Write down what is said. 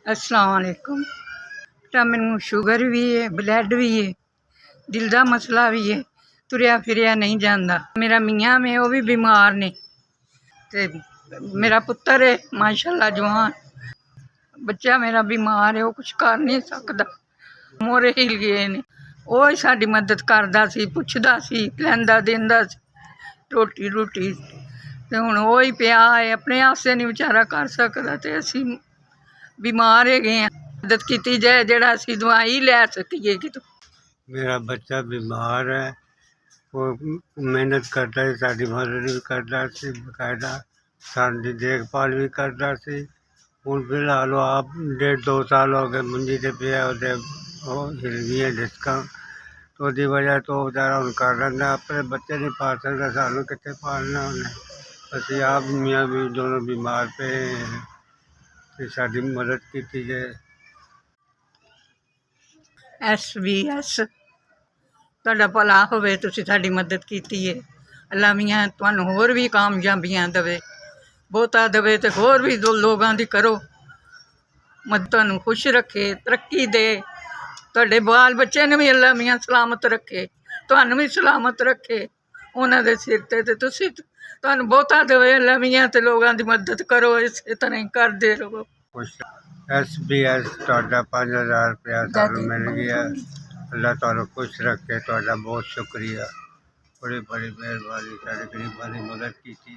अस्सलाम वालेकुम। बेटा मैनू शुगर भी है, ब्लड भी है, दिल का मसला भी है, तुरया फिरया नहीं जाता। मेरा मियाँ में वो भी बीमार ने ते मेरा पुत्र है माशाल्लाह जवान। बच्चा मेरा बीमार है, वो कुछ कर नहीं सकता, मोरे हिल गए ने। वो ही साडी मदद करदा सी, पुछदा सी, लैंदा देंदा सी रोटी रूटी। ते हुण वो ही पिया है, अपने आस्ते नहीं बेचारा कर सकदा ते असीं बीमार हैगे हैं। मदद की जाए जरा असीं दवाई लै सकीए कितों। मेरा बच्चा बीमार है, वो मेहनत करता है, साड़ी मदद भी करता सी, बकायदा साडी देखभाल भी करता सी। हुण फिलहाल आप 1.5-2 साल हो गए मंजी ते पिया, ओहदे हिल गई डिस्कां, तो ओहदी वजह तो बेचारा हुण कर रहा। अपने बच्चे नहीं पाल सकता, सानू कित्थे पालना उन्हें। असीं आप मियाँ भी दोनों बीमार पे हैं ते साडी मदद की जाए। SBS ਤੁਹਾਡਾ ਭਲਾ ਹੋਵੇ, ਤੁਸੀਂ ਸਾਡੀ ਮਦਦ ਕੀਤੀ ਹੈ। ਅੱਲਾ ਮੀਆਂ ਤੁਹਾਨੂੰ ਹੋਰ ਵੀ ਕਾਮਯਾਬੀਆਂ ਦੇਵੇ, ਬਹੁਤਾ ਦੇਵੇ ਤੇ ਹੋਰ ਵੀ ਲੋਕਾਂ ਦੀ ਕਰੋ ਮਦਦ, ਤੁਹਾਨੂੰ ਖੁਸ਼ ਰੱਖੇ, ਤਰੱਕੀ ਦੇ। ਤੁਹਾਡੇ ਬਾਲ ਬੱਚੇ ਨੂੰ ਵੀ ਅੱਲਾ ਮੀਆਂ ਸਲਾਮਤ ਰੱਖੇ, ਤੁਹਾਨੂੰ ਵੀ ਸਲਾਮਤ ਰੱਖੇ ਉਹਨਾਂ ਦੇ ਸਿਰ 'ਤੇ ਤੁਸੀਂ ਤੁਹਾਨੂੰ ਬਹੁਤਾ ਦੇਵੇ ਅੱਲਾ ਮੀਆਂ, ਤੇ ਲੋਕਾਂ ਦੀ ਮਦਦ ਕਰੋ, ਇਸੇ ਤਰ੍ਹਾਂ ਹੀ ਕਰਦੇ ਰਹੋ। SBS ਤੁਹਾਡਾ 5000 रुपया सानू मिल गया। अल्लाह तुहानू खुश रखे, तुहाडा बहुत शुक्रिया। बड़ी बड़ी मेहरबानी, साडे गरीबां दी मदद की।